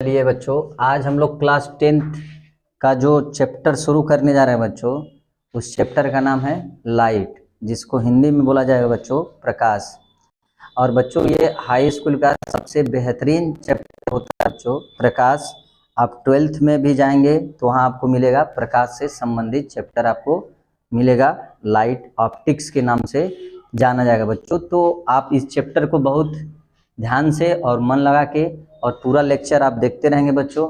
चलिए बच्चों, आज हम लोग क्लास 10th का जो चैप्टर शुरू करने जा रहे हैं बच्चों, उस चैप्टर का नाम है लाइट, जिसको हिंदी में बोला जाएगा बच्चों प्रकाश। और बच्चों ये हाई स्कूल का सबसे बेहतरीन चैप्टर होता है बच्चों प्रकाश। आप 12th में भी जाएंगे तो वहाँ आपको मिलेगा प्रकाश से संबंधित चैप्टर, आपको मिलेगा लाइट ऑप्टिक्स के नाम से जाना जाएगा बच्चों। तो आप इस चैप्टर को बहुत ध्यान से और मन लगा के और पूरा लेक्चर आप देखते रहेंगे बच्चों।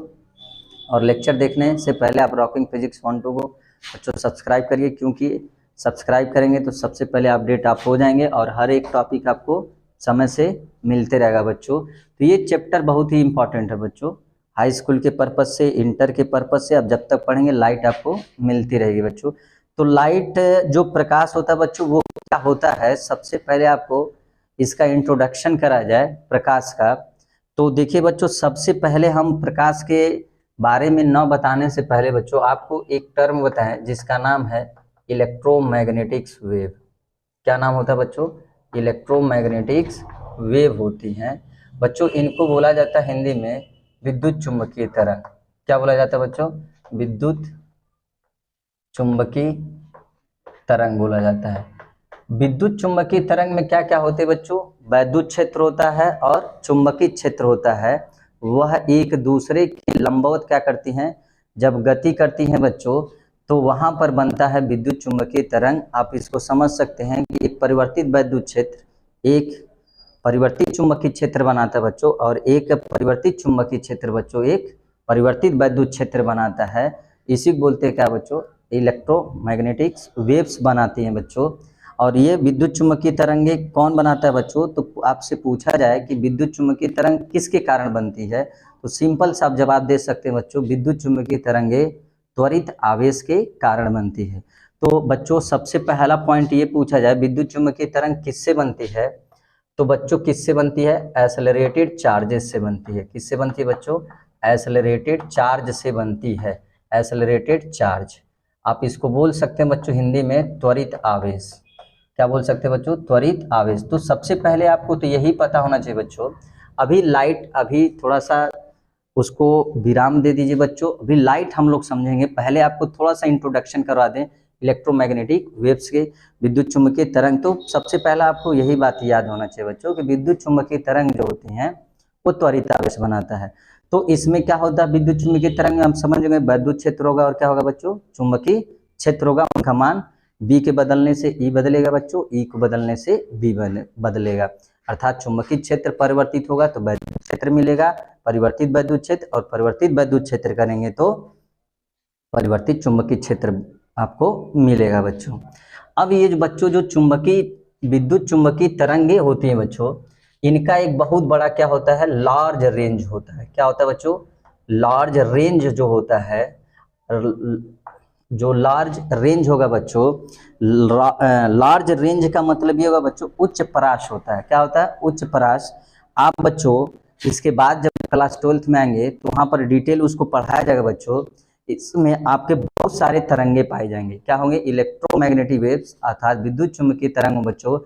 और लेक्चर देखने से पहले आप रॉकिंग फिजिक्स 1-2 को बच्चों सब्सक्राइब करिए, क्योंकि सब्सक्राइब करेंगे तो सबसे पहले अपडेट आप हो जाएंगे और हर एक टॉपिक आपको समय से मिलते रहेगा बच्चों। तो ये चैप्टर बहुत ही इंपॉर्टेंट है बच्चों, हाई स्कूल के पर्पज़ से, इंटर के पर्पज़ से। आप जब तक पढ़ेंगे लाइट आपको मिलती रहेगी बच्चों। तो लाइट जो प्रकाश होता है बच्चों, वो क्या होता है, सबसे पहले आपको इसका इंट्रोडक्शन करा जाए प्रकाश का। तो देखिए बच्चों, सबसे पहले हम प्रकाश के बारे में न बताने से पहले बच्चों आपको एक टर्म बताएं जिसका नाम है इलेक्ट्रोमैग्नेटिक्स वेव। क्या नाम होता है बच्चों? इलेक्ट्रोमैग्नेटिक्स वेव होती हैं बच्चों। इनको बोला जाता है हिंदी में विद्युत चुंबकीय तरंग। क्या बोला जाता है बच्चों? विद्युत चुंबकीय तरंग बोला जाता है। विद्युत चुंबकीय तरंग में क्या क्या होते हैं बच्चों? वैद्युत क्षेत्र होता है और चुंबकीय क्षेत्र होता है। वह एक दूसरे के लंबवत क्या करती हैं, जब गति करती हैं बच्चों, तो वहां पर बनता है विद्युत चुंबकीय तरंग। आप इसको समझ सकते हैं कि एक परिवर्तित वैद्युत क्षेत्र एक परिवर्तित चुंबकीय क्षेत्र बनाता है बच्चों, और एक परिवर्तित चुंबकीय क्षेत्र बच्चों एक परिवर्तित वैद्युत क्षेत्र बनाता है। इसी को बोलते हैं क्या बच्चों? इलेक्ट्रोमैग्नेटिक्स वेव्स बनाती हैं बच्चों। और ये विद्युत चुंबकीय तरंगे कौन बनाता है बच्चों? तो आपसे पूछा जाए कि विद्युत चुंबकीय तरंग किसके कारण बनती है, तो सिंपल सा आप जवाब दे सकते हैं बच्चों, विद्युत चुंबकीय तरंगे त्वरित आवेश के कारण बनती है। तो बच्चों सबसे पहला पॉइंट ये पूछा जाए, विद्युत चुंबकीय तरंग किससे बनती है? तो बच्चों किससे बनती है? एक्सेलरेटेड चार्जेस से बनती है। किससे बनती है बच्चों? एक्सेलरेटेड चार्ज से बनती है। एक्सेलरेटेड चार्ज, आप इसको बोल सकते हैं बच्चों हिंदी में त्वरित आवेश। क्या बोल सकते हैं बच्चों? त्वरित आवेश। तो सबसे पहले आपको तो यही पता होना चाहिए बच्चों। अभी लाइट, अभी थोड़ा सा उसको विराम दे दीजिए बच्चों, अभी लाइट हम लोग समझेंगे। पहले आपको थोड़ा सा इंट्रोडक्शन करवा दें इलेक्ट्रोमैग्नेटिक वेव्स के, विद्युत चुंबकीय तरंग। तो सबसे पहला आपको यही बात याद होना चाहिए बच्चों कि विद्युत चुंबकीय तरंग जो होती हैं वो त्वरित आवेश बनाता है। तो इसमें क्या होता है, विद्युत चुंबकीय तरंग में हम समझ गए वैद्युत क्षेत्र होगा और क्या होगा बच्चों? चुंबकीय क्षेत्र होगा। उनका मान बी के बदलने से ई बदलेगा बच्चों, ई को बदलने से बी बदलेगा। अर्थात चुंबकीय क्षेत्र परिवर्तित होगा तो वैद्युत क्षेत्र मिलेगा, परिवर्तित वैद्युत क्षेत्र, और परिवर्तित वैद्युत क्षेत्र करेंगे तो परिवर्तित चुंबकीय क्षेत्र आपको मिलेगा बच्चों। अब ये जो बच्चों जो चुंबकीय विद्युत चुंबकीय तरंगे होती हैं बच्चों, इनका एक बहुत बड़ा क्या होता है, लार्ज रेंज होता है। क्या होता है बच्चों? लार्ज रेंज जो होता है, जो लार्ज रेंज होगा बच्चों, लार्ज रेंज का मतलब ये होगा बच्चों उच्च परास होता है। क्या होता है? उच्च परास। आप बच्चों इसके बाद जब क्लास 12th में आएंगे तो वहाँ पर डिटेल उसको पढ़ाया जाएगा बच्चों। इसमें आपके बहुत सारे तरंगे पाए जाएंगे। क्या होंगे? इलेक्ट्रोमैग्नेटिक वेव्स, अर्थात विद्युत चुंबकीय तरंग बच्चों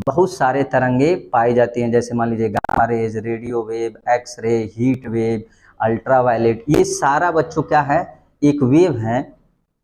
बहुत सारे तरंगे पाई जाती हैं। जैसे मान लीजिए gamma rays, radio wave, X ray, heat wave, ultraviolet, ये सारा बच्चों क्या है, एक वेव है,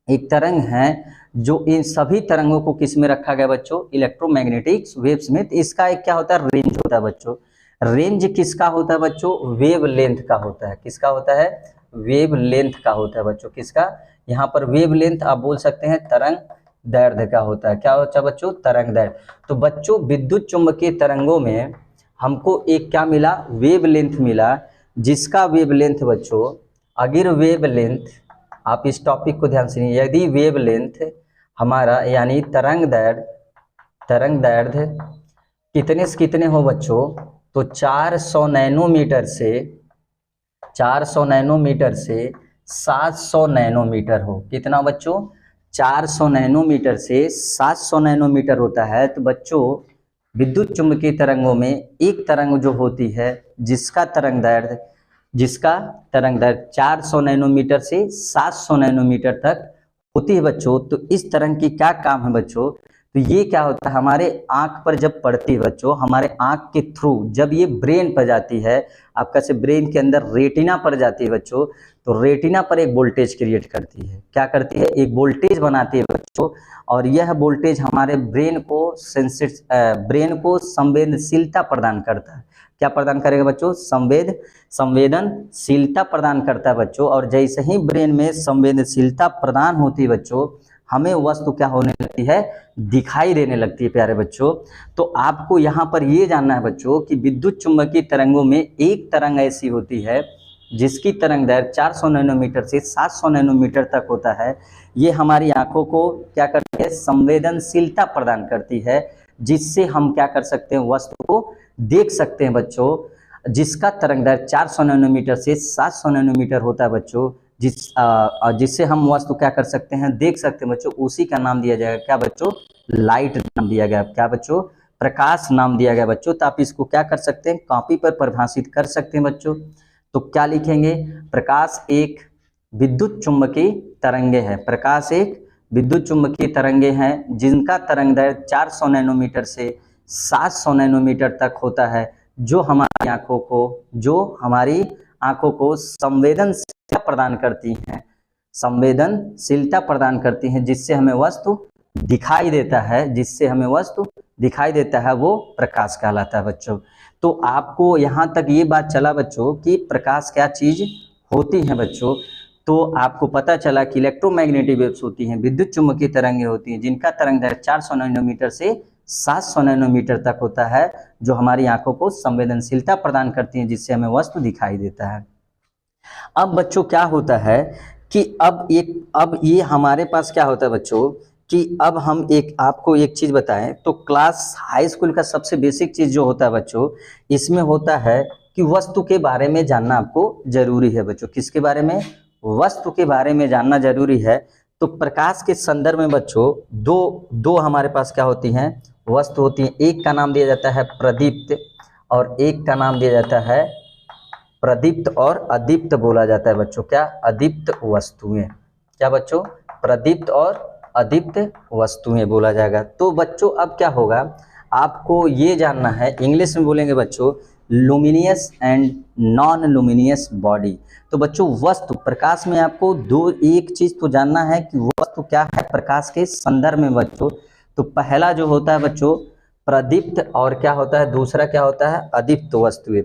एक तरंग है, जो इन सभी तरंगों को किस में रखा गया बच्चों? इलेक्ट्रोमैग्नेटिक्स वेव्स में। तो इसका एक क्या होता है, रेंज होता है बच्चों। रेंज किसका होता है बच्चों? वेव लेंथ का होता है। किसका होता है? वेव लेंथ का होता है बच्चों। किसका? यहाँ पर वेव लेंथ आप बोल सकते हैं तरंग दैर्ध्य का होता है। क्या होता है बच्चों? तरंग दैर्ध्य। तो बच्चों विद्युत चुंबकीय तरंगों में हमको एक क्या मिला, वेव लेंथ मिला, जिसका वेव लेंथ बच्चों, अगर वेव लेंथ, आप इस टॉपिक को ध्यान से सुनिए, यदि वेव लेंथ हमारा यानी तरंग दैर्ध्य कितने से कितने हो बच्चों, तो 400 नैनोमीटर से 700 नैनोमीटर हो। कितना बच्चों? 400 नैनोमीटर से 700 नैनोमीटर होता है। तो बच्चों विद्युत चुंबकीय तरंगों में एक तरंग जो होती है जिसका तरंग दैर्ध्य 400 नैनोमीटर से 700 नैनोमीटर तक होती है बच्चों। तो इस तरंग की क्या काम है बच्चों? तो ये क्या होता है, हमारे आंख पर जब पड़ती है बच्चों, हमारे आंख के थ्रू जब ये ब्रेन पर जाती है, आपका से ब्रेन के अंदर रेटिना पर जाती है बच्चों, तो रेटिना पर एक वोल्टेज क्रिएट करती है। क्या करती है, एक वोल्टेज बनाती है बच्चों, और यह वोल्टेज हमारे ब्रेन को संवेदनशीलता प्रदान करता है। क्या प्रदान करेगा बच्चों, संवेदनशीलता प्रदान करता है बच्चों। और जैसे ही ब्रेन में संवेदनशीलता प्रदान होती है बच्चों, हमें वस्तु क्या होने लगती है, दिखाई देने लगती है प्यारे बच्चों। तो आपको यहाँ पर ये जानना है बच्चों कि विद्युत चुंबकीय तरंगों में एक तरंग ऐसी होती है जिसकी तरंग दैर्घ्य 400 नैनोमीटर से 700 नैनोमीटर तक होता है। ये हमारी आंखों को क्या करती है, संवेदनशीलता प्रदान करती है, जिससे हम क्या कर सकते हैं, वस्तु को देख सकते हैं बच्चों। जिसका तरंग दैर्घ्य 400 नैनोमीटर से 700 नैनोमीटर होता है बच्चों, जिससे हम वस्तु क्या कर सकते हैं, देख सकते हैं बच्चों, उसी का नाम दिया जाएगा क्या बच्चों, लाइट नाम दिया गया। क्या बच्चों, प्रकाश नाम दिया गया बच्चों। तो आप इसको क्या कर सकते हैं, कॉपी पर परिभाषित कर सकते हैं बच्चों। तो क्या लिखेंगे, प्रकाश एक विद्युत चुंबकीय तरंगे है। प्रकाश एक विद्युत चुंबकीय तरंगे हैं जिनका तरंग दैर्घ्य 400 नैनोमीटर से 700 नैनोमीटर तक होता है, जो हमारी आंखों को संवेदनशीलता प्रदान करती हैं, संवेदनशीलता प्रदान करती हैं, जिससे हमें वस्तु दिखाई देता है, वो प्रकाश कहलाता है बच्चों। तो आपको यहाँ तक ये बात चला बच्चों कि प्रकाश क्या चीज होती है बच्चों। तो आपको पता चला कि इलेक्ट्रोमैग्नेटिक वेव्स होती हैं, विद्युत चुंबकीय तरंगें होती हैं, जिनका तरंग दैर्घ्य 400 नैनोमीटर से 700 नैनोमीटर तक होता है, जो हमारी आंखों को संवेदनशीलता प्रदान करती हैं, जिससे हमें वस्तु दिखाई देता है। अब बच्चों क्या होता है कि अब ये हमारे पास क्या होता है बच्चों कि अब हम आपको एक चीज बताएं, तो क्लास हाई स्कूल का सबसे बेसिक चीज जो होता है बच्चों, इसमें होता है कि वस्तु के बारे में जानना आपको जरूरी है बच्चों। किसके बारे में, वस्तु के बारे में जानना जरूरी है। तो प्रकाश के संदर्भ में बच्चों दो हमारे पास क्या होती हैं, वस्तु होती हैं। एक का नाम दिया जाता है प्रदीप्त, और एक का नाम दिया जाता है प्रदीप्त और अदीप्त बोला जाता है बच्चों। क्या, अदीप्त वस्तुएं। क्या बच्चों, प्रदीप्त और अदीप्त वस्तुएं बोला जाएगा। तो बच्चों अब क्या होगा, आपको ये जानना है, इंग्लिश में बोलेंगे बच्चों luminous and non luminous body. तो बच्चों वस्तु, प्रकाश में आपको एक चीज तो जानना है कि वस्तु क्या है प्रकाश के संदर्भ में बच्चों। तो पहला जो होता है बच्चों प्रदीप्त, और क्या होता है दूसरा, क्या होता है अदीप्त वस्तुएं।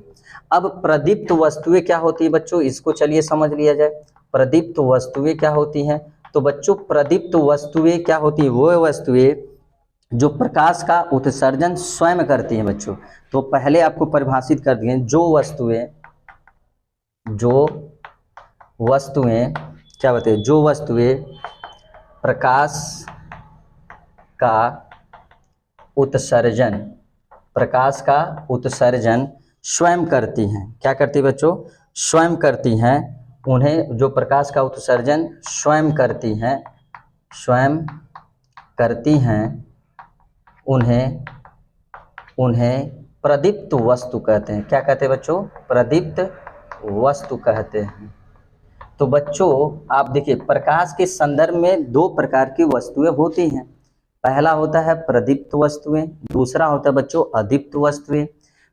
अब प्रदीप्त वस्तुएं क्या होती है बच्चों, इसको चलिए समझ लिया जाए। प्रदीप्त वस्तुएं क्या होती हैं, तो बच्चों प्रदीप्त वस्तुएं क्या होती है, वो वस्तुएं जो प्रकाश का उत्सर्जन स्वयं करती हैं बच्चों। तो पहले आपको परिभाषित कर दिए, जो वस्तुएं क्या बताइए, जो वस्तुएं प्रकाश का उत्सर्जन स्वयं करती हैं। क्या करती है बच्चों, स्वयं करती हैं। उन्हें जो प्रकाश का उत्सर्जन स्वयं करती हैं उन्हें प्रदीप्त वस्तु कहते हैं। क्या कहते हैं बच्चों, प्रदीप्त वस्तु कहते हैं। तो बच्चों आप देखिए, प्रकाश के संदर्भ में दो प्रकार की वस्तुएं होती हैं। पहला होता है प्रदीप्त वस्तुएं, दूसरा होता है बच्चों अदीप्त वस्तुएं।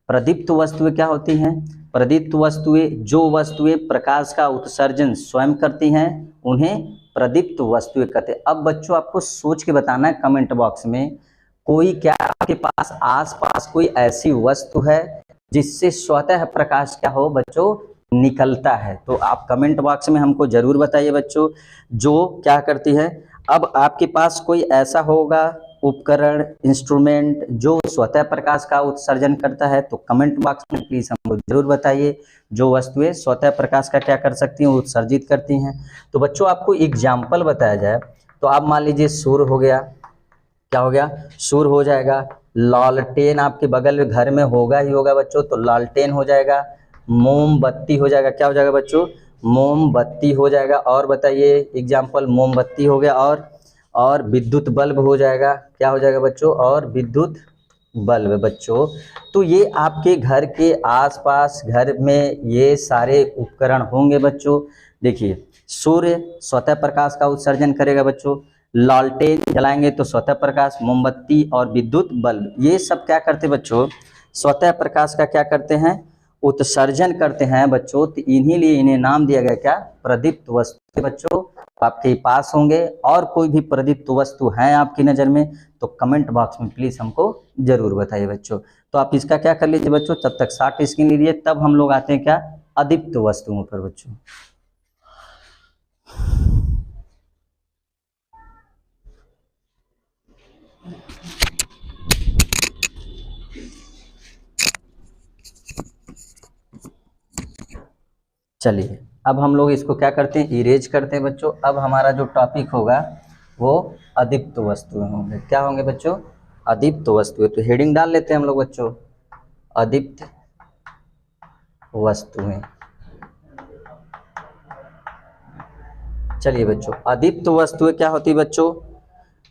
प्रदीप्त वस्तुएं क्या होती हैं, प्रदीप्त वस्तुएं जो वस्तुएं प्रकाश का उत्सर्जन स्वयं करती हैं, उन्हें प्रदीप्त वस्तुएं कहते हैं। अब बच्चों आपको सोच के बताना है कमेंट बॉक्स में, कोई क्या आपके पास आसपास कोई ऐसी वस्तु है जिससे स्वतः प्रकाश क्या हो बच्चों, निकलता है। तो आप कमेंट बॉक्स में हमको जरूर बताइए बच्चों, जो क्या करती है। अब आपके पास कोई ऐसा होगा उपकरण, इंस्ट्रूमेंट जो स्वतः प्रकाश का उत्सर्जन करता है, तो कमेंट बॉक्स में प्लीज हमको जरूर बताइए, जो वस्तुएं स्वतः प्रकाश का क्या कर सकती हैं, उत्सर्जित करती हैं। तो बच्चों आपको एग्जाम्पल बताया जाए, तो आप मान लीजिए सूर्य हो गया, क्या हो गया, सूर्य हो जाएगा। लालटेन आपके बगल में घर में होगा ही होगा बच्चों, तो लालटेन हो जाएगा। मोमबत्ती हो जाएगा, क्या हो जाएगा बच्चों, मोमबत्ती हो जाएगा। और बताइए एग्जाम्पल, मोमबत्ती हो गया, और विद्युत बल्ब हो जाएगा। क्या हो जाएगा बच्चों, और विद्युत बल्ब बच्चों। तो ये आपके घर के आसपास घर में ये सारे उपकरण होंगे बच्चों। देखिए सूर्य स्वतः प्रकाश का उत्सर्जन करेगा बच्चों, लालटेन जलाएंगे तो स्वतः प्रकाश, मोमबत्ती और विद्युत बल्ब, ये सब क्या करते बच्चों, स्वतः प्रकाश का क्या करते हैं, उत्सर्जन करते हैं बच्चों। तो इन्हीं लिए इन्हें नाम दिया गया क्या, प्रदीप्त वस्तु। बच्चों आपके पास होंगे और कोई भी प्रदीप्त वस्तु है आपकी नज़र में तो कमेंट बॉक्स में प्लीज़ हमको जरूर बताइए बच्चों। तो आप इसका क्या कर लीजिए बच्चों, तब तक शॉर्ट स्क्रीन लीजिए, तब हम लोग आते हैं क्या, अदीप्त वस्तुओं पर बच्चों। चलिए अब हम लोग इसको क्या करते हैं, इरेज करते हैं बच्चों। अब हमारा जो टॉपिक होगा वो अदीप्त वस्तुएं होंगे। क्या होंगे बच्चों, अदीप्त वस्तुएं। तो हेडिंग डाल लेते हैं हम लोग बच्चों, अदीप्त वस्तुएं। चलिए बच्चों, अदीप्त वस्तुएं क्या होती है बच्चों,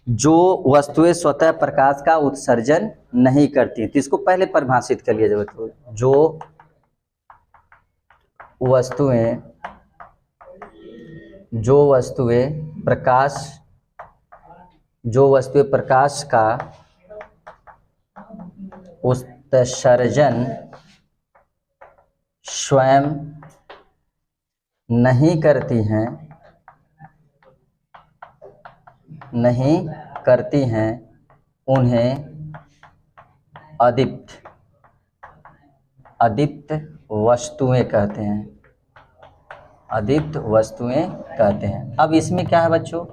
जो वस्तुएं स्वतः प्रकाश का उत्सर्जन नहीं करती। तो इसको पहले परिभाषित कर लिया जाए बच्चों, जो वस्तुएं प्रकाश का उत्सर्जन स्वयं नहीं करती हैं उन्हें अदीप्त वस्तुएं कहते हैं, अदीप्त वस्तुएं कहते हैं। अब इसमें क्या है बच्चों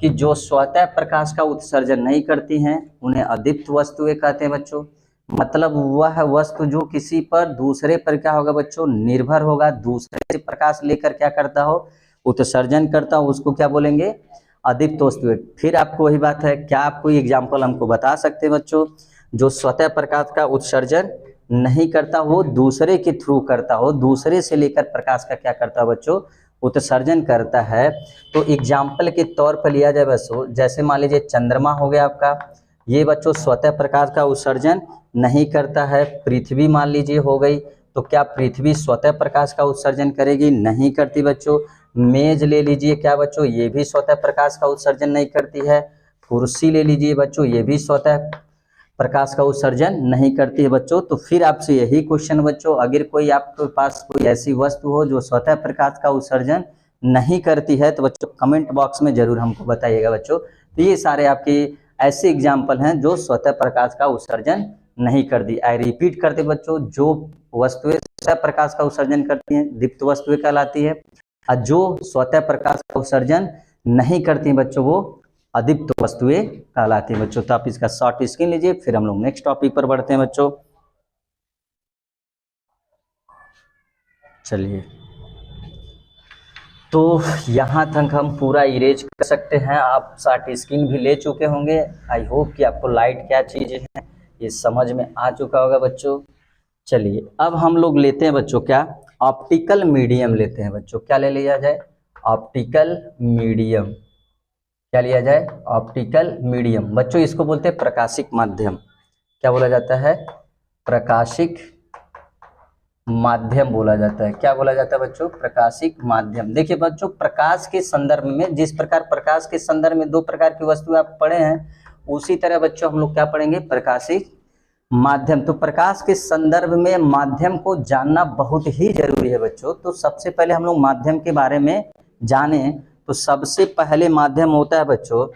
कि जो स्वतः प्रकाश का उत्सर्जन नहीं करती हैं उन्हें अदीप्त वस्तुएं कहते हैं बच्चों। मतलब वह वस्तु जो किसी पर दूसरे पर क्या होगा बच्चों, निर्भर होगा, दूसरे से प्रकाश लेकर क्या करता हो, उत्सर्जन करता हो, उसको क्या बोलेंगे, अदीप्त वस्तुएं। फिर आपको वही बात है, क्या आप कोई एग्जाम्पल हमको बता सकते हैं बच्चों, जो स्वतः प्रकाश का उत्सर्जन नहीं करता हो, दूसरे के थ्रू करता हो, दूसरे से लेकर प्रकाश का क्या करता है बच्चों, उत्सर्जन करता है। तो एग्जाम्पल के तौर पर लिया जाए बच्चों, जैसे मान लीजिए चंद्रमा हो गया आपका, ये बच्चों स्वतः प्रकाश का उत्सर्जन नहीं करता है। पृथ्वी मान लीजिए हो गई, तो क्या पृथ्वी स्वतः प्रकाश का उत्सर्जन करेगी, नहीं करती बच्चों। मेज ले लीजिए क्या बच्चों, ये भी स्वतः प्रकाश का उत्सर्जन नहीं करती है। कुर्सी ले लीजिए बच्चों, ये भी स्वतः प्रकाश का उत्सर्जन नहीं करती है बच्चों। तो फिर आपसे यही क्वेश्चन बच्चों, अगर कोई आपके पास कोई ऐसी वस्तु हो जो स्वतः प्रकाश का उत्सर्जन नहीं करती है तो बच्चों कमेंट बॉक्स में जरूर हमको बताइएगा बच्चों। तो ये सारे आपके ऐसे एग्जाम्पल हैं जो स्वतः प्रकाश का उत्सर्जन नहीं करती। आई रिपीट करते बच्चों, जो वस्तुएं स्वतः प्रकाश का उत्सर्जन करती हैं दीप्त वस्तुएं कहलाती है, और जो स्वतः प्रकाश का उत्सर्जन नहीं करती बच्चों वो अदीप्त वस्तुएं कहलाती हैं बच्चों। तो आप इसका शॉर्ट स्क्रीन लीजिए, फिर हम लोग नेक्स्ट टॉपिक पर बढ़ते हैं बच्चों। चलिए, तो यहाँ तक हम पूरा इरेज कर सकते हैं। आप शॉर्ट स्क्रीन भी ले चुके होंगे। आई होप कि आपको लाइट क्या चीज़ है ये समझ में आ चुका होगा बच्चों। चलिए अब हम लोग लेते हैं बच्चों क्या, ऑप्टिकल मीडियम लेते हैं बच्चों। क्या ले लिया जाए, ऑप्टिकल मीडियम। क्या लिया जाए, ऑप्टिकल मीडियम। बच्चों इसको बोलते हैं प्रकाशिक माध्यम। क्या बोला जाता है, प्रकाशिक माध्यम बोला जाता है। क्या बोला जाता है बच्चों, प्रकाशिक माध्यम। देखिए बच्चों, प्रकाश के संदर्भ में, जिस प्रकार प्रकाश के संदर्भ में दो प्रकार की वस्तु आप पढ़े हैं, उसी तरह बच्चों हम लोग क्या पढ़ेंगे, प्रकाशिक माध्यम। तो प्रकाश के संदर्भ में माध्यम को जानना बहुत ही जरूरी है बच्चों। तो सबसे पहले हम लोग माध्यम के बारे में जाने, तो सबसे पहले माध्यम होता है बच्चों,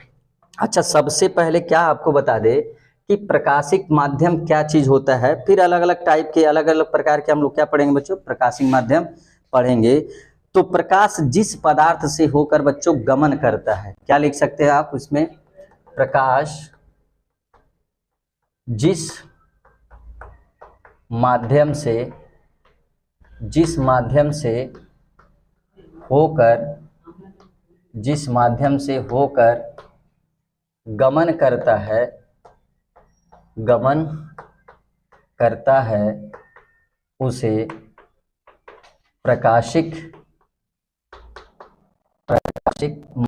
अच्छा सबसे पहले क्या आपको बता दे कि प्रकाशिक माध्यम क्या चीज होता है, फिर अलग अलग टाइप के अलग अलग प्रकार के हम लोग क्या पढ़ेंगे बच्चों, प्रकाशिक माध्यम पढ़ेंगे। तो प्रकाश जिस पदार्थ से होकर बच्चों गमन करता है, क्या लिख सकते हैं आप उसमें, प्रकाश जिस माध्यम से होकर गमन करता है उसे प्रकाशिक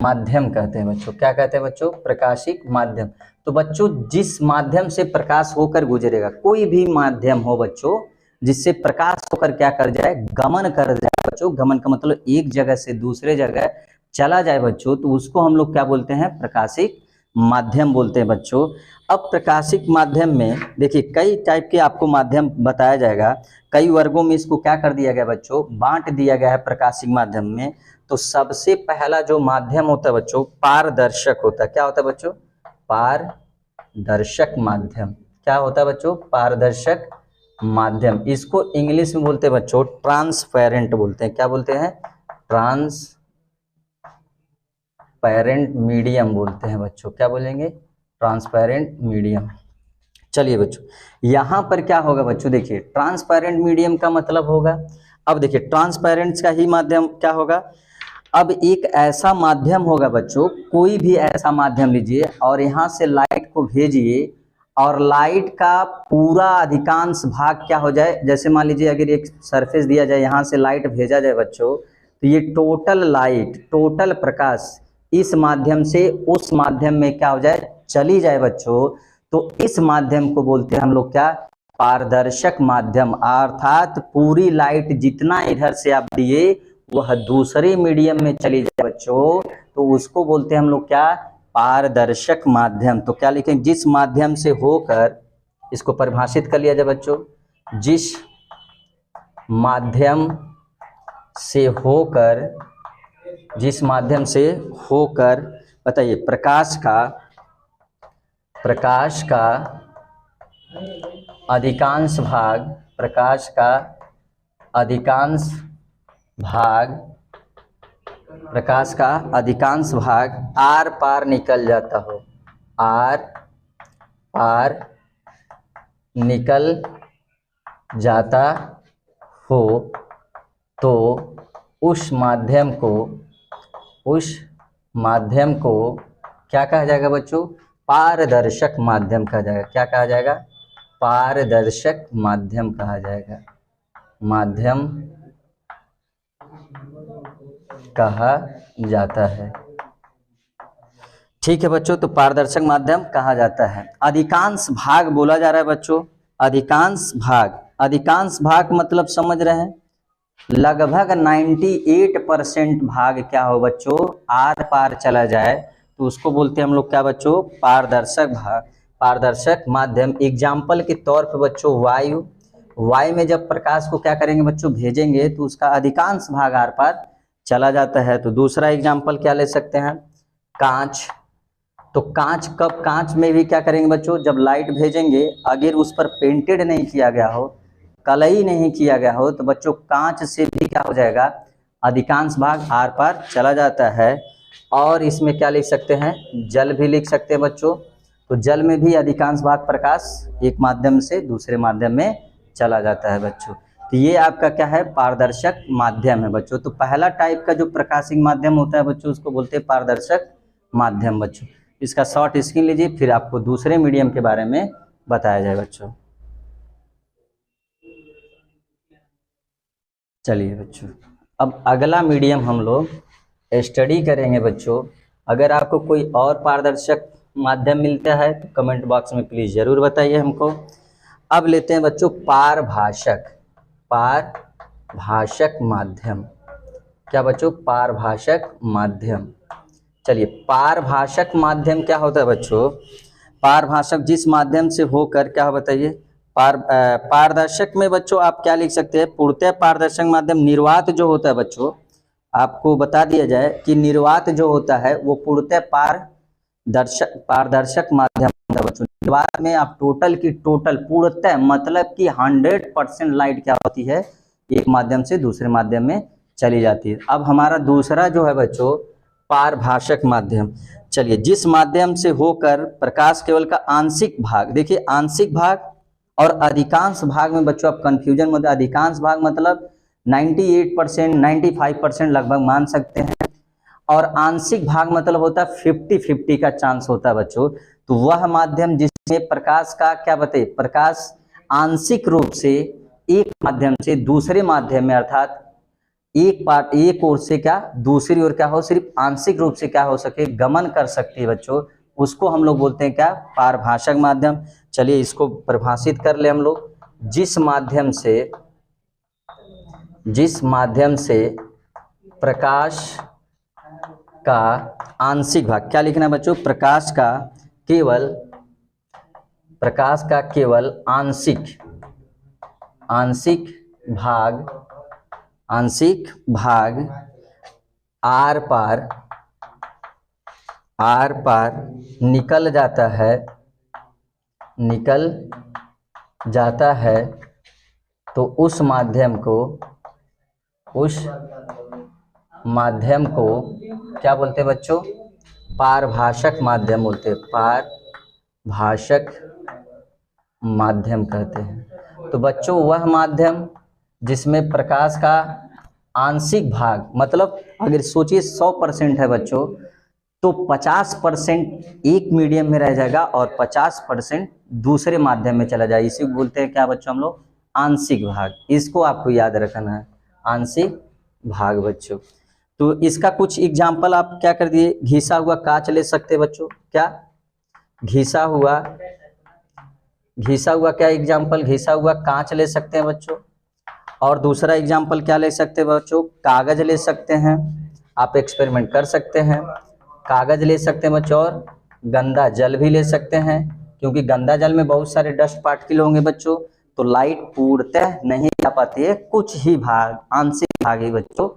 माध्यम कहते हैं बच्चों। क्या कहते हैं बच्चों, प्रकाशिक माध्यम। तो बच्चों जिस माध्यम से प्रकाश होकर गुजरेगा, कोई भी माध्यम हो बच्चों जिससे प्रकाश होकर क्या कर जाए, गमन कर जाए बच्चों। गमन का मतलब एक जगह से दूसरे जगह चला जाए बच्चों, तो उसको हम लोग क्या बोलते हैं, प्रकाशिक माध्यम बोलते हैं बच्चों। अब प्रकाशिक माध्यम में देखिए कई टाइप के आपको माध्यम बताया जाएगा, कई वर्गों में इसको क्या कर दिया गया बच्चों, बांट दिया गया है प्रकाशिक माध्यम में। तो सबसे पहला जो माध्यम होता है बच्चों, पारदर्शक होता है। क्या होता है बच्चों, पारदर्शक माध्यम। क्या होता है बच्चों, पारदर्शक माध्यम। इसको इंग्लिश में बोलते हैं बच्चों ट्रांसपेरेंट बोलते हैं। क्या बोलते हैं, ट्रांसपेरेंट मीडियम बोलते हैं बच्चों। क्या बोलेंगे, ट्रांसपेरेंट मीडियम। चलिए बच्चों, यहां पर क्या होगा बच्चों, देखिए ट्रांसपेरेंट मीडियम का मतलब होगा, अब देखिए ट्रांसपेरेंट का ही माध्यम क्या होगा, अब एक ऐसा माध्यम होगा बच्चों, कोई भी ऐसा माध्यम लीजिए और यहां से लाइट को भेजिए और लाइट का पूरा अधिकांश भाग क्या हो जाए, जैसे मान लीजिए अगर एक सरफेस दिया जाए, यहां से लाइट भेजा जाए बच्चों, तो ये टोटल लाइट, टोटल प्रकाश इस माध्यम से उस माध्यम में क्या हो जाए, चली जाए बच्चों, तो इस माध्यम को बोलते हैं हम लोग क्या, पारदर्शक माध्यम। अर्थात पूरी लाइट जितना इधर से आप दिए वह दूसरे मीडियम में चली जाए बच्चों, तो उसको बोलते हैं हम लोग क्या, पारदर्शक माध्यम। तो क्या लिखें, जिस माध्यम से होकर, इसको परिभाषित कर लिया जाए बच्चों, जिस माध्यम से होकर, जिस माध्यम से होकर बताइए प्रकाश का अधिकांश भाग, प्रकाश का अधिकांश भाग आर पार निकल जाता हो, आर पार निकल जाता हो, तो उस माध्यम को क्या कहा जाएगा बच्चों, पारदर्शक माध्यम कहा जाएगा। क्या कहा जाएगा, पारदर्शक माध्यम कहा जाएगा, माध्यम कहा जाता है। ठीक है बच्चों, तो पारदर्शक माध्यम कहा जाता है। अधिकांश भाग बोला जा रहा है बच्चों, अधिकांश भाग मतलब समझ रहे हैं, लगभग 98% भाग क्या हो बच्चों, आर पार चला जाए, तो उसको बोलते हैं हम लोग क्या बच्चों, पारदर्शक भाग, पारदर्शक माध्यम। एग्जाम्पल के तौर पे बच्चों वायु में जब प्रकाश को क्या करेंगे बच्चों, भेजेंगे, तो उसका अधिकांश भाग आर पार चला जाता है। तो दूसरा एग्जाम्पल क्या ले सकते हैं, कांच। तो कांच में भी क्या करेंगे बच्चों, जब लाइट भेजेंगे अगर उस पर पेंटेड नहीं किया गया हो, कलई नहीं किया गया हो, तो बच्चों कांच से भी क्या हो जाएगा, अधिकांश भाग आर पार चला जाता है। और इसमें क्या लिख सकते हैं, जल भी लिख सकते हैं बच्चों। तो जल में भी अधिकांश भाग प्रकाश एक माध्यम से दूसरे माध्यम में चला जाता है बच्चों। तो ये आपका क्या है, पारदर्शक माध्यम है बच्चों। तो पहला टाइप का जो प्रकाशिक माध्यम होता है बच्चों, उसको बोलते हैं पारदर्शक माध्यम बच्चों। इसका शॉर्ट स्क्रीन लीजिए, फिर आपको दूसरे मीडियम के बारे में बताया जाए बच्चों। चलिए बच्चों, अब अगला मीडियम हम लोग स्टडी करेंगे बच्चों। अगर आपको कोई और पारदर्शक माध्यम मिलता है तो कमेंट बॉक्स में प्लीज़ ज़रूर बताइए हमको। अब लेते हैं बच्चों पारभाषक माध्यम। क्या बच्चों, पारभाषक माध्यम। चलिए, पारभाषक माध्यम क्या होता है बच्चों, पारभाषक जिस माध्यम से होकर क्या बताइए, पारदर्शक में बच्चों आप क्या लिख सकते हैं, पूर्णतः पारदर्शक माध्यम। निर्वात जो होता है बच्चों, आपको बता दिया जाए कि निर्वात जो होता है वो पूर्णतः पारदर्शक माध्यम होता है बच्चों। निर्वात में आप टोटल की टोटल पूर्णतः मतलब कि 100% लाइट क्या होती है, एक माध्यम से दूसरे माध्यम में चली जाती है। अब हमारा दूसरा जो है बच्चों पारभाषक माध्यम। चलिए, जिस माध्यम से होकर प्रकाश केवल का आंशिक भाग, देखिए आंशिक भाग और अधिकांश भाग में बच्चों आप कंफ्यूजन मत, अधिकांश भाग मतलब 98% 95% लगभग मान सकते हैं, और आंशिक भाग मतलब होता है 50-50 का चांस होता है बच्चों। तो वह माध्यम जिसमें प्रकाश का क्या बताइए, प्रकाश आंशिक रूप से एक माध्यम से दूसरे माध्यम में, अर्थात एक ओर से क्या दूसरी ओर क्या हो, सिर्फ आंशिक रूप से क्या हो सके, गमन कर सकती है बच्चों, उसको हम लोग बोलते हैं क्या, पारभाषक माध्यम। चलिए इसको परिभाषित कर ले हम लोग, जिस माध्यम से प्रकाश का आंशिक भाग, क्या लिखना है बच्चों, प्रकाश का केवल आंशिक भाग आर पार निकल जाता है तो उस माध्यम को क्या बोलते हैं बच्चों, पारभाषक माध्यम बोलते हैं, पारभाषक माध्यम कहते हैं। तो बच्चों वह माध्यम जिसमें प्रकाश का आंशिक भाग, मतलब अगर सोचिए 100% है बच्चों, तो 50% एक मीडियम में रह जाएगा और 50% दूसरे माध्यम में चला जाएगा। इसी को बोलते हैं क्या बच्चों हम लोग, आंशिक भाग। इसको आपको याद रखना है, आंशिक भाग बच्चों। तो इसका कुछ एग्जाम्पल आप क्या कर दिए, घिसा हुआ कांच ले सकते हैं बच्चों, क्या घिसा हुआ क्या एग्जाम्पल, घिसा हुआ कांच ले सकते हैं बच्चों। और दूसरा एग्जाम्पल क्या ले सकते हैं बच्चों, कागज ले सकते हैं, आप एक्सपेरिमेंट कर सकते हैं, कागज ले सकते हैं बच्चों। और गंदा जल भी ले सकते हैं, क्योंकि गंदा जल में बहुत सारे डस्ट पार्टिकल होंगे बच्चों, तो लाइट पूर्णतः नहीं आ पाती है, कुछ ही भाग, आंशिक भाग ही बच्चों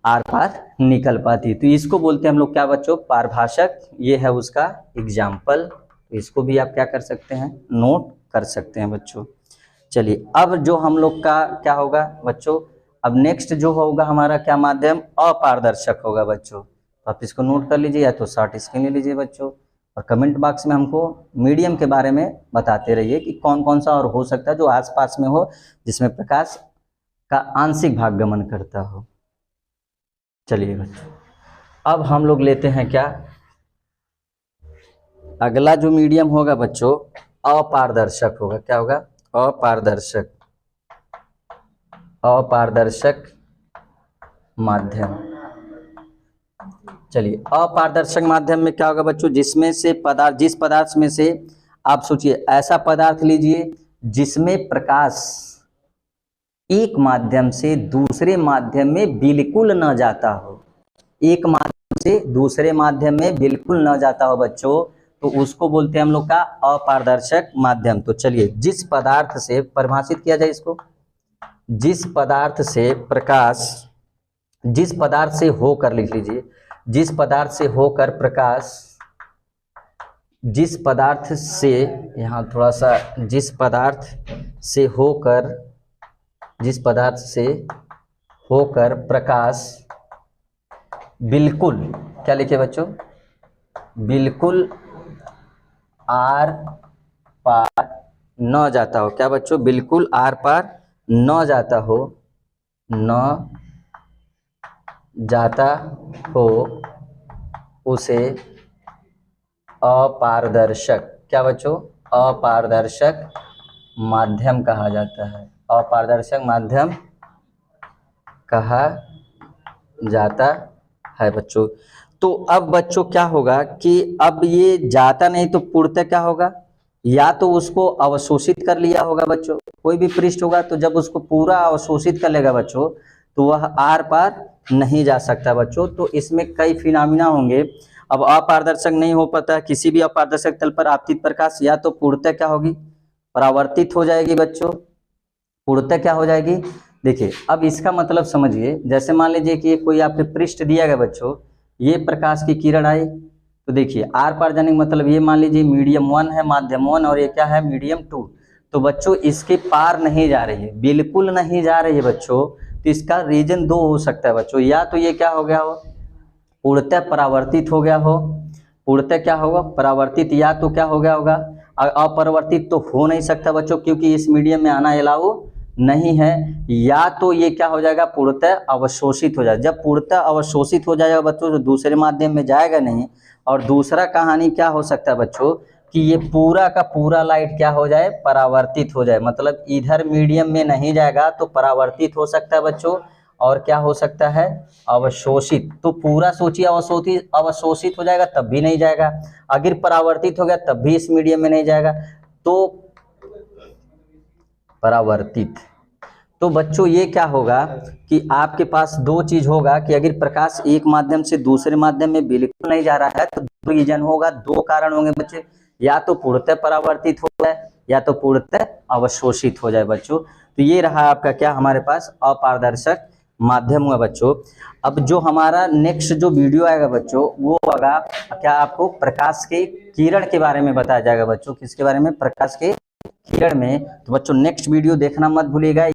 आर पार निकल पाती है। तो इसको बोलते हैं हम लोग क्या बच्चों, पारभाषक। ये है उसका एग्जाम्पल, तो इसको भी आप क्या कर सकते हैं, नोट कर सकते हैं बच्चों। चलिए अब जो हम लोग का क्या होगा बच्चों, अब नेक्स्ट जो होगा हमारा क्या माध्यम, अपारदर्शक होगा बच्चों। तो आप इसको नोट कर लीजिए या तो शॉर्ट स्क्रीन ले लीजिए बच्चों, और कमेंट बॉक्स में हमको मीडियम के बारे में बताते रहिए कि कौन कौन सा और हो सकता है जो आसपास में हो, जिसमें प्रकाश का आंशिक भाग गमन करता हो। चलिए बच्चों अब हम लोग लेते हैं क्या, अगला जो मीडियम होगा बच्चों अपारदर्शक होगा। क्या होगा, अपारदर्शक माध्यम। चलिए अपारदर्शक माध्यम में क्या होगा बच्चों, जिस पदार्थ में से आप सोचिए, ऐसा पदार्थ लीजिए जिसमें प्रकाश एक माध्यम से दूसरे माध्यम में बिल्कुल न जाता हो, एक माध्यम से दूसरे माध्यम में बिल्कुल न जाता हो बच्चों, तो उसको बोलते हैं हम लोग का अपारदर्शक माध्यम। तो चलिए जिस पदार्थ से परिभाषित किया जाए इसको, जिस पदार्थ से प्रकाश, जिस पदार्थ से होकर, लिख लीजिए, जिस पदार्थ से होकर प्रकाश, जिस पदार्थ से, यहाँ थोड़ा सा, जिस पदार्थ से होकर प्रकाश बिल्कुल, क्या लिखे बच्चों, बिल्कुल आर पार न जाता हो। क्या बच्चों, बिल्कुल आर पार न जाता हो, उसे अपारदर्शक, क्या बच्चों, अपारदर्शक माध्यम कहा जाता है, अपारदर्शक माध्यम कहा जाता है बच्चों। तो अब बच्चों क्या होगा कि अब ये जाता नहीं तो पूर्णतः क्या होगा, या तो उसको अवशोषित कर लिया होगा बच्चों, कोई भी पृष्ठ होगा तो जब उसको पूरा अवशोषित कर लेगा बच्चों तो वह आर पार नहीं जा सकता बच्चों। तो इसमें कई फिनोमिना होंगे। अब अपारदर्शक नहीं हो पाता, किसी भी अपारदर्शक तल पर आपतित प्रकाश या तो पूर्णतः क्या होगी, परावर्तित हो जाएगी बच्चों, पूर्णतः क्या हो जाएगी। देखिए अब इसका मतलब समझिए, जैसे मान लीजिए कि कोई आपके पृष्ठ दिया गया बच्चों, ये प्रकाश की किरण आई, तो देखिए आर पार जाने का मतलब ये मान लीजिए मीडियम 1 है, माध्यम 1, और ये क्या है, मीडियम 2। तो बच्चों इसके पार नहीं जा रही है, बिल्कुल नहीं जा रही है बच्चों। तो इसका रीजन 2 हो सकता है बच्चों, या तो ये क्या हो गया हो, पूर्णतः परावर्तित हो गया हो, पूर्णतः क्या होगा, परावर्तित, या तो क्या हो गया होगा, अपरिवर्तित तो हो नहीं सकता बच्चों क्योंकि इस मीडियम में आना अलाउ नहीं है, या तो ये क्या हो जाएगा, पूर्णतः अवशोषित हो जाएगा। जब पूर्णतः अवशोषित हो जाएगा बच्चों तो दूसरे माध्यम में जाएगा नहीं। और दूसरा कहानी क्या हो सकता है बच्चों कि ये पूरा का पूरा लाइट क्या हो जाए, परावर्तित हो जाए, मतलब इधर मीडियम में नहीं जाएगा तो परावर्तित हो सकता है बच्चों, और क्या हो सकता है, अवशोषित। तो पूरा सोचिए अवशोषित हो जाएगा तब भी नहीं जाएगा, अगर परावर्तित हो गया तब भी इस मीडियम में नहीं जाएगा, तो परावर्तित। तो बच्चों ये क्या होगा कि आपके पास दो चीज होगा कि अगर प्रकाश एक माध्यम से दूसरे माध्यम में बिल्कुल नहीं जा रहा है तो दो रीजन होगा, दो कारण होंगे बच्चे, या तो पूर्णतः परावर्तित हो जाए या तो पूर्णतः अवशोषित हो जाए बच्चों। तो ये रहा आपका क्या हमारे पास अपारदर्शक माध्यम हुआ बच्चों। अब जो हमारा नेक्स्ट जो वीडियो आएगा बच्चों वो होगा क्या, आपको प्रकाश के किरण के बारे में बताया जाएगा बच्चों। किसके बारे में? प्रकाश के किरण में। तो बच्चों नेक्स्ट वीडियो देखना मत भूलिएगा।